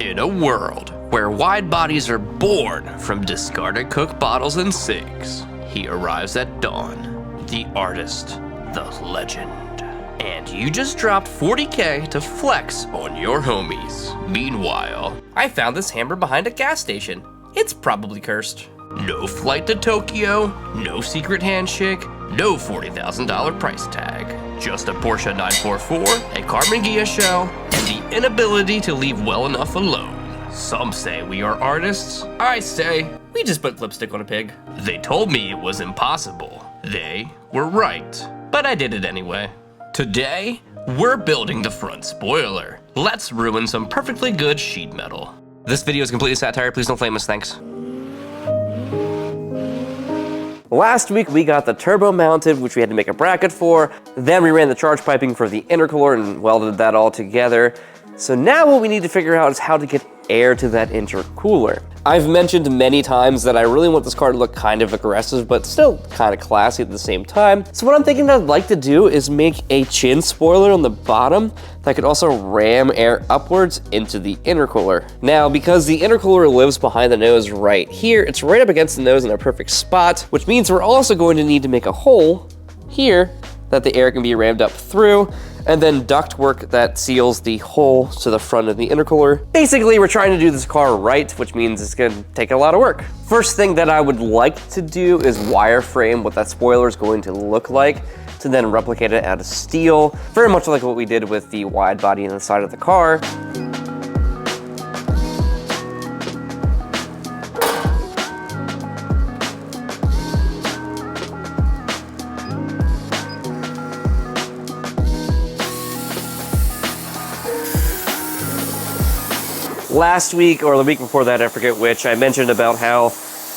In a world where wide bodies are born from discarded Coke bottles and sinks, he arrives at dawn, the artist, the legend. And you just dropped $40K to flex on your homies. Meanwhile, I found this hammer behind a gas station. It's probably cursed. No flight to Tokyo, no secret handshake, no $40,000 price tag. Just a Porsche 944, a carbon Ghia shell, and the inability to leave well enough alone. Some say we are artists. I say we just put lipstick on a pig. They told me it was impossible. They were right, but I did it anyway. Today, we're building the front spoiler. Let's ruin some perfectly good sheet metal. This video is completely satire. Please don't flame us. Thanks. Last week we got the turbo mounted, which we had to make a bracket for. Then we ran the charge piping for the intercooler and welded that all together. So now what we need to figure out is how to get air to that intercooler. I've mentioned many times that I really want this car to look kind of aggressive, but still kind of classy at the same time. So what I'm thinking I'd like to do is make a chin spoiler on the bottom that could also ram air upwards into the intercooler. Now, because the intercooler lives behind the nose right here, it's right up against the nose in a perfect spot, which means we're also going to need to make a hole here that the air can be rammed up through, and then ductwork that seals the hole to the front of the intercooler. Basically, we're trying to do this car right, which means it's gonna take a lot of work. First thing that I would like to do is wireframe what that spoiler is going to look like, to then replicate it out of steel, very much like what we did with the wide body on the side of the car. Last week, or the week before that, I forget which, I mentioned about how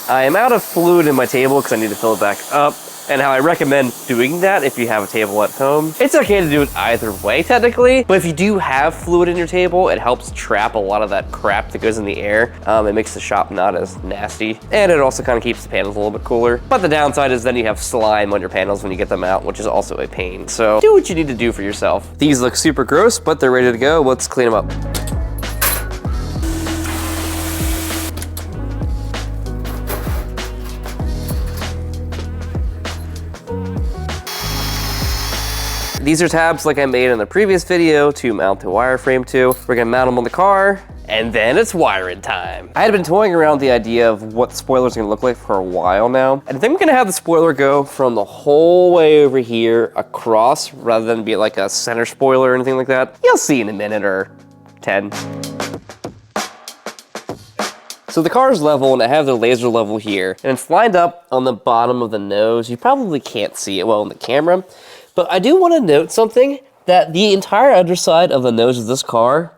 I am out of fluid in my table because I need to fill it back up, and how I recommend doing that if you have a table at home. It's okay to do it either way, technically, but if you do have fluid in your table, it helps trap a lot of that crap that goes in the air. It makes the shop not as nasty, and it also kind of keeps the panels a little bit cooler. But the downside is then you have slime on your panels when you get them out, which is also a pain. So do what you need to do for yourself. These look super gross, but they're ready to go. Let's clean them up. These are tabs like I made in the previous video to mount the wireframe to. We're gonna mount them on the car, and then it's wiring time. I had been toying around the idea of what the spoiler's gonna look like for a while now. And I think I'm gonna have the spoiler go from the whole way over here across, rather than be like a center spoiler or anything like that. You'll see in a minute or 10. So the car is level, and I have the laser level here, and it's lined up on the bottom of the nose. You probably can't see it well in the camera, but I do want to note something, that the entire underside of the nose of this car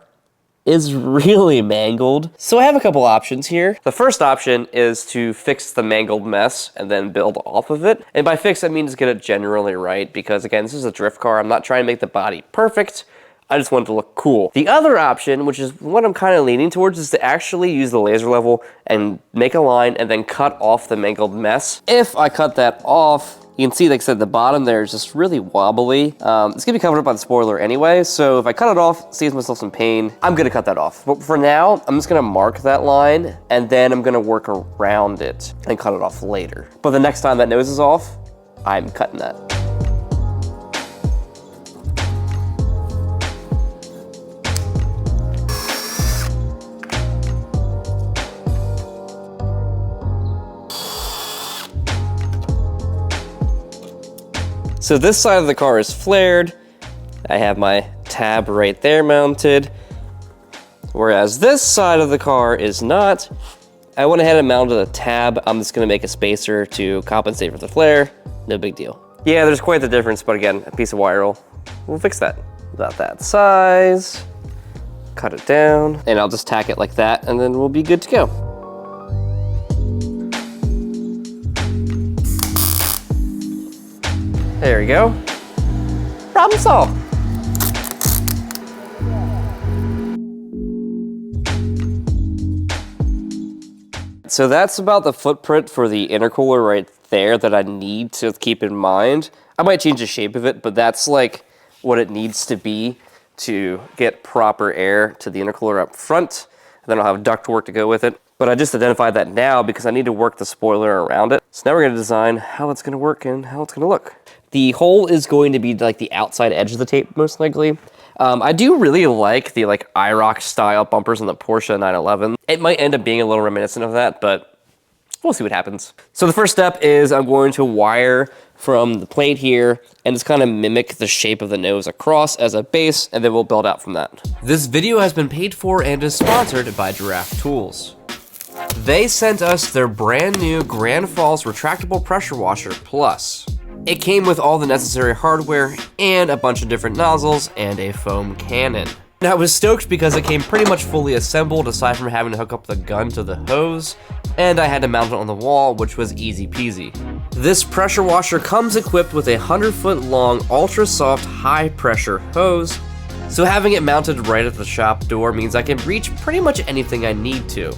is really mangled. So I have a couple options here. The first option is to fix the mangled mess and then build off of it. And by fix, I mean just get it generally right, because again, this is a drift car. I'm not trying to make the body perfect. I just want it to look cool. The other option, which is what I'm kind of leaning towards, is to actually use the laser level and make a line and then cut off the mangled mess. If I cut that off, you can see, like I said, the bottom there is just really wobbly. It's gonna be covered up by the spoiler anyway, so if I cut it off, saves myself some pain, I'm gonna cut that off. But for now, I'm just gonna mark that line, and then I'm gonna work around it and cut it off later. But the next time that nose is off, I'm cutting that. So this side of the car is flared. I have my tab right there mounted. Whereas this side of the car is not. I went ahead and mounted a tab. I'm just gonna make a spacer to compensate for the flare. No big deal. Yeah, there's quite the difference, but again, a piece of wire roll. We'll fix that. About that size. Cut it down, and I'll just tack it like that, and then we'll be good to go. There we go. Problem solved. So that's about the footprint for the intercooler right there that I need to keep in mind. I might change the shape of it, but that's like what it needs to be to get proper air to the intercooler up front. and then I'll have ductwork to go with it. But I just identified that now because I need to work the spoiler around it. So now we're gonna design how it's gonna work and how it's gonna look. The hole is going to be like the outside edge of the tape, most likely. I do really like the IROC style bumpers on the Porsche 911. It might end up being a little reminiscent of that, but we'll see what happens. So the first step is I'm going to wire from the plate here and just kind of mimic the shape of the nose across as a base, and then we'll build out from that. This video has been paid for and is sponsored by Giraffe Tools. They sent us their brand new Grand Falls Retractable Pressure Washer Plus. It came with all the necessary hardware and a bunch of different nozzles and a foam cannon. Now I was stoked because it came pretty much fully assembled aside from having to hook up the gun to the hose, and I had to mount it on the wall, which was easy peasy. This pressure washer comes equipped with a 100-foot long ultra soft high pressure hose, so having it mounted right at the shop door means I can reach pretty much anything I need to.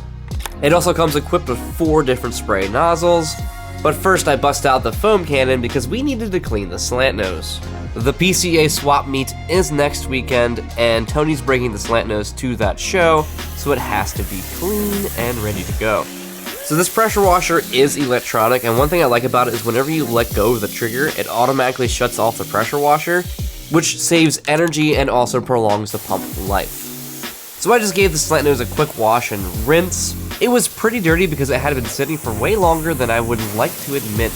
It also comes equipped with 4 different spray nozzles, but first I bust out the foam cannon because we needed to clean the slant nose. The PCA swap meet is next weekend, and Tony's bringing the slant nose to that show, so it has to be clean and ready to go. So this pressure washer is electronic, and one thing I like about it is whenever you let go of the trigger, it automatically shuts off the pressure washer, which saves energy and also prolongs the pump life. So I just gave the slant nose a quick wash and rinse. It was pretty dirty because it had been sitting for way longer than I would like to admit,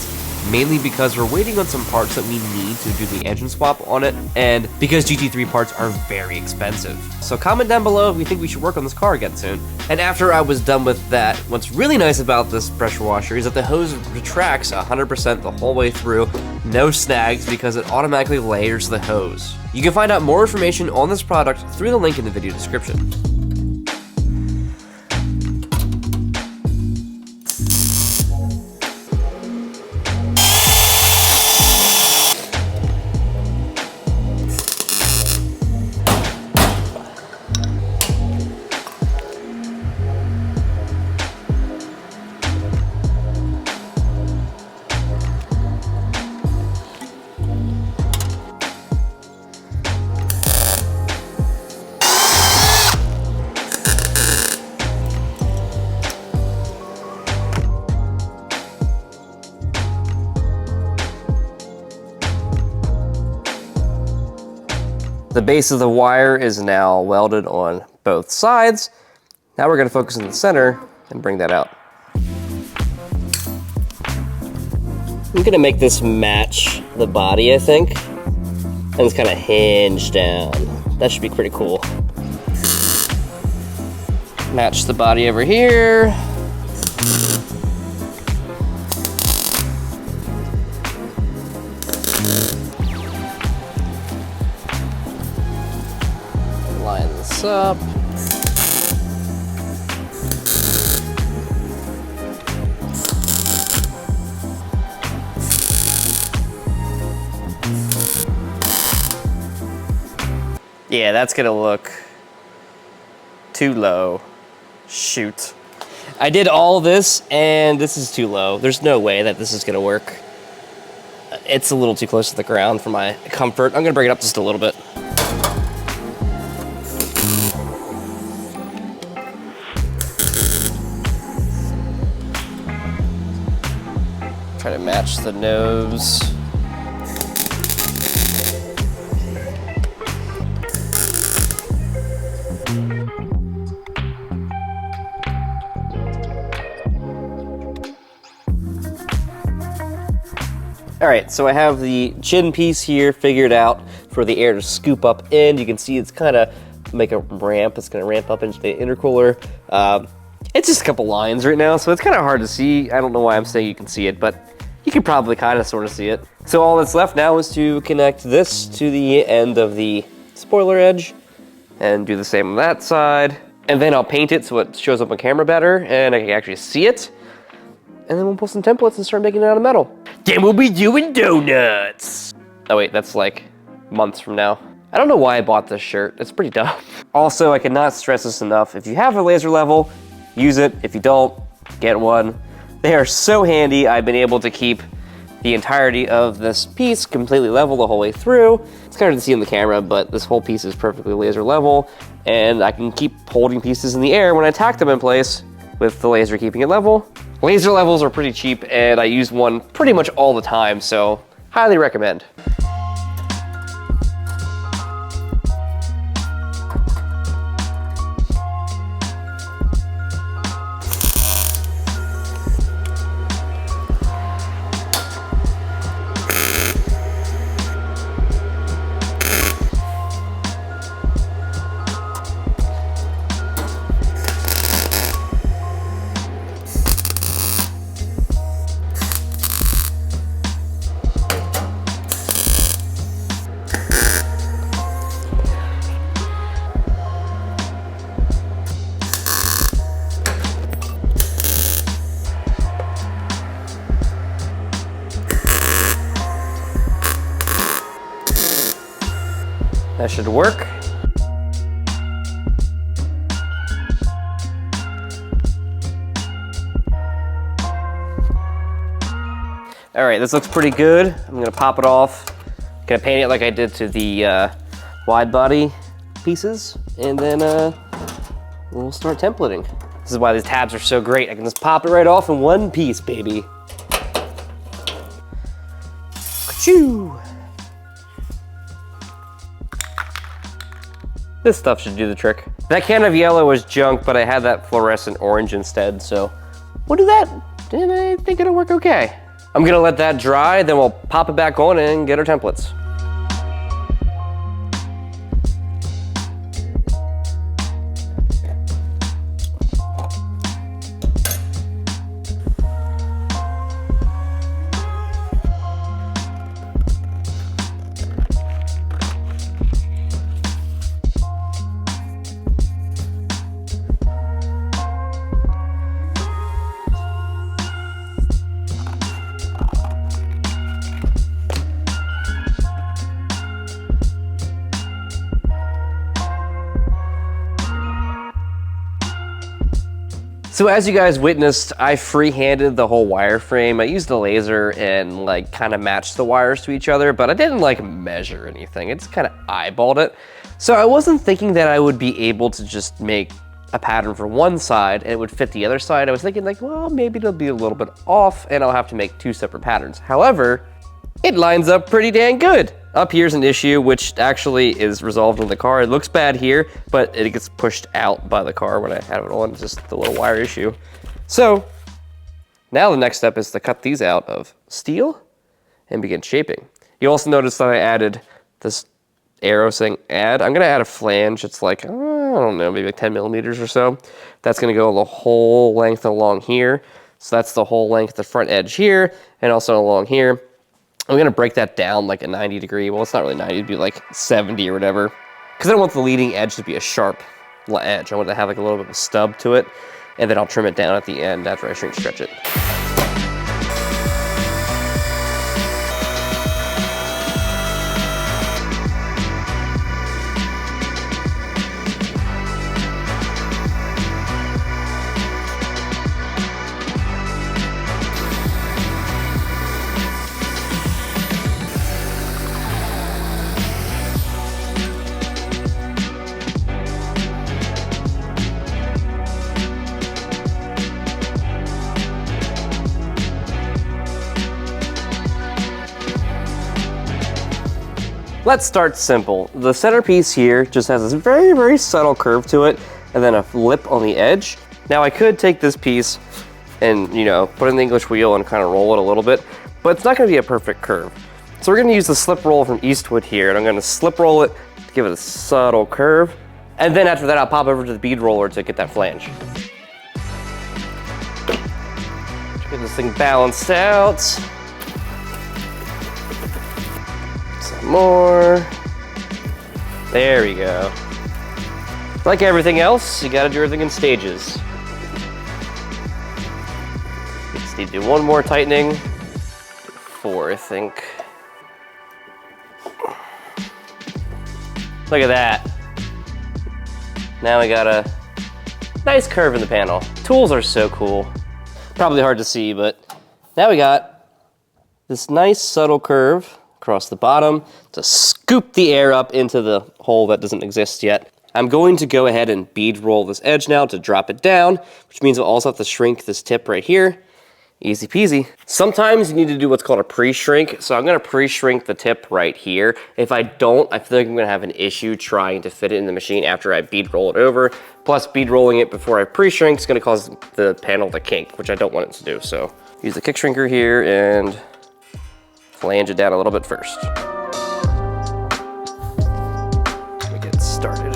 mainly because we're waiting on some parts that we need to do the engine swap on it, and because GT3 parts are very expensive. So comment down below if you think we should work on this car again soon. And after I was done with that, what's really nice about this pressure washer is that the hose retracts 100% the whole way through, no snags, because it automatically layers the hose. You can find out more information on this product through the link in the video description. The base of the wire is now welded on both sides. Now we're going to focus in the center and bring that out. I'm going to make this match the body, I think, and it's kind of hinge down. That should be pretty cool. Match the body over here. Line this up. Yeah, that's gonna look too low. Shoot. I did all this and this is too low. There's no way that this is gonna work. It's a little too close to the ground for my comfort. I'm gonna bring it up just a little bit. Try to match the nose. All right, so I have the chin piece here figured out for the air to scoop up in. You can see it's kind of make a ramp. It's gonna ramp up into the intercooler. It's just a couple lines right now, so it's kind of hard to see. I don't know why I'm saying you can see it, but you can probably kind of sort of see it. So all that's left now is to connect this to the end of the spoiler edge and do the same on that side. And then I'll paint it so it shows up on camera better and I can actually see it. And then we'll pull some templates and start making it out of metal. Then we'll be doing donuts. Oh wait, that's like months from now. I don't know why I bought this shirt. It's pretty dumb. Also, I cannot stress this enough. If you have a laser level, use it. If you don't, get one. They are so handy. I've been able to keep the entirety of this piece completely level the whole way through. It's kind of hard to see in the camera, but this whole piece is perfectly laser level. and I can keep holding pieces in the air when I tack them in place with the laser keeping it level. Laser levels are pretty cheap, and I use one pretty much all the time, so highly recommend. That should work. All right, this looks pretty good. I'm gonna pop it off. Gonna paint it like I did to the wide body pieces, and then we'll start templating. This is why these tabs are so great. I can just pop it right off in one piece, baby. Ka-choo! This stuff should do the trick. That can of yellow was junk, but I had that fluorescent orange instead, so we'll do that, and I think it'll work okay. I'm gonna let that dry, then we'll pop it back on and get our templates. So as you guys witnessed, I free-handed the whole wireframe. I used a laser and like kind of matched the wires to each other, but I didn't like measure anything. I just kind of eyeballed it. So I wasn't thinking that I would be able to just make a pattern for one side and it would fit the other side. I was thinking like, well, maybe it'll be a little bit off and I'll have to make two separate patterns. However, it lines up pretty dang good. Up here's an issue, which actually is resolved in the car. It looks bad here, but it gets pushed out by the car when I have it on. It's just the little wire issue. So now the next step is to cut these out of steel and begin shaping. You also notice that I added this arrow saying add. I'm gonna add a flange. It's like, I don't know, maybe like 10 millimeters or so. That's gonna go the whole length along here. So that's the whole length, the front edge here, and also along here. I'm gonna break that down like a 90 degree. Well, it's not really 90, it'd be like 70 or whatever. Because I don't want the leading edge to be a sharp edge. I want it to have like a little bit of a stub to it. And then I'll trim it down at the end after I shrink stretch it. Let's start simple. The centerpiece here just has this very, very subtle curve to it and then a lip on the edge. Now I could take this piece and, you know, put it in the English wheel and kind of roll it a little bit, but it's not gonna be a perfect curve. So we're gonna use the slip roll from Eastwood here, and I'm gonna slip roll it to give it a subtle curve. And then after that, I'll pop over to the bead roller to get that flange. Get this thing balanced out. Some more. There we go. Like everything else, you gotta do everything in stages. Just need to do one more tightening. 4, I think. Look at that. Now we got a nice curve in the panel. Tools are so cool. Probably hard to see, but now we got this nice subtle curve across the bottom to scoop the air up into the hole that doesn't exist yet. I'm going to go ahead and bead roll this edge now to drop it down, which means I'll also have to shrink this tip right here. Easy peasy. Sometimes you need to do what's called a pre-shrink, so I'm gonna pre-shrink the tip right here. If I don't, I feel like I'm gonna have an issue trying to fit it in the machine after I bead roll it over. Plus, bead rolling it before I pre-shrink is gonna cause the panel to kink, which I don't want it to do. So use the kick shrinker here and flange it down a little bit first. Let me get started.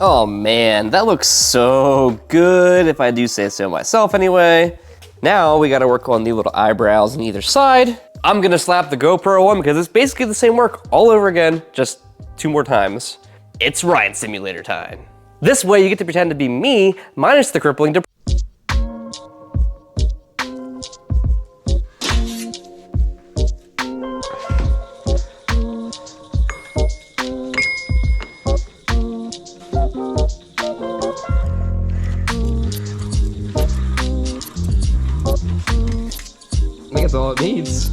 Oh man, that looks so good, if I do say so myself anyway. Now we gotta work on the little eyebrows on either side. I'm gonna slap the GoPro on because it's basically the same work all over again, just 2 more times. It's ride simulator time. This way you get to pretend to be me, minus the crippling depression. I think that's all it needs.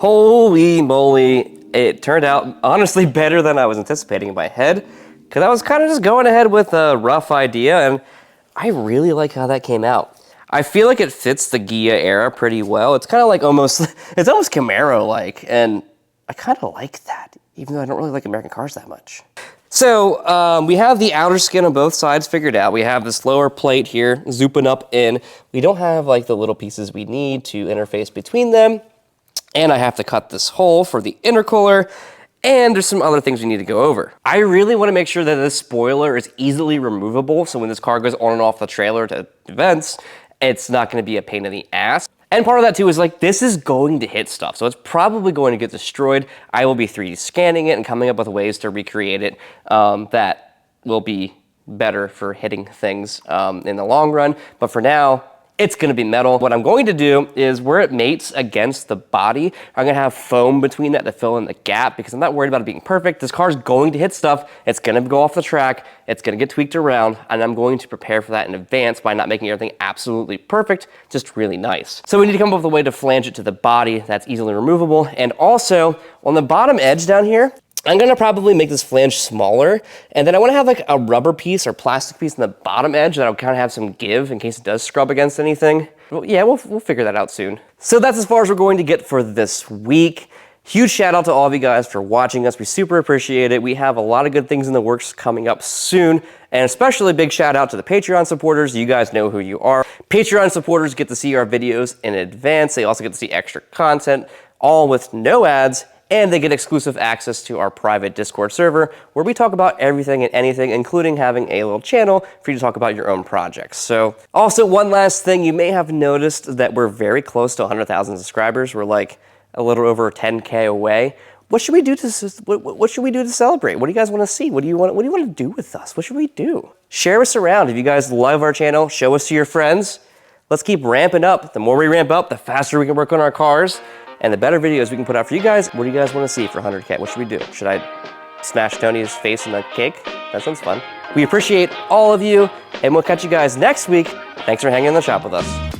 Holy moly, it turned out honestly better than I was anticipating in my head, because I was kind of just going ahead with a rough idea, and I really like how that came out. I feel like it fits the Ghia era pretty well. It's kind of like it's almost Camaro-like, and I kind of like that, even though I don't really like American cars that much. So we have the outer skin on both sides figured out. We have this lower plate here, zooping up in. We don't have like the little pieces we need to interface between them. And I have to cut this hole for the intercooler, and there's some other things we need to go over. I really want to make sure that this spoiler is easily removable, so when this car goes on and off the trailer to events, it's not going to be a pain in the ass. And part of that too is like, this is going to hit stuff. So it's probably going to get destroyed. I will be 3D scanning it and coming up with ways to recreate it that will be better for hitting things in the long run. But for now, it's gonna be metal. What I'm going to do is where it mates against the body, I'm gonna have foam between that to fill in the gap because I'm not worried about it being perfect. This car's going to hit stuff. It's gonna go off the track. It's gonna get tweaked around, and I'm going to prepare for that in advance by not making everything absolutely perfect, just really nice. So we need to come up with a way to flange it to the body that's easily removable. And also on the bottom edge down here, I'm gonna probably make this flange smaller, and then I wanna have like a rubber piece or plastic piece on the bottom edge that'll kind of have some give in case it does scrub against anything. Well, yeah, we'll figure that out soon. So that's as far as we're going to get for this week. Huge shout out to all of you guys for watching us. We super appreciate it. We have a lot of good things in the works coming up soon, and especially a big shout out to the Patreon supporters. You guys know who you are. Patreon supporters get to see our videos in advance. They also get to see extra content, all with no ads. And they get exclusive access to our private Discord server where we talk about everything and anything, including having a little channel for you to talk about your own projects. So also one last thing, you may have noticed that we're very close to 100,000 subscribers. We're like a little over 10K away. What should we do to celebrate? What do you guys want to see? What do you want to do with us? What should we do? Share us around. If you guys love our channel, show us to your friends. Let's keep ramping up. The more we ramp up, the faster we can work on our cars. And the better videos we can put out for you guys. What do you guys want to see for 100K? What should we do? Should I smash Tony's face in the cake? That sounds fun. We appreciate all of you, and we'll catch you guys next week. Thanks for hanging in the shop with us.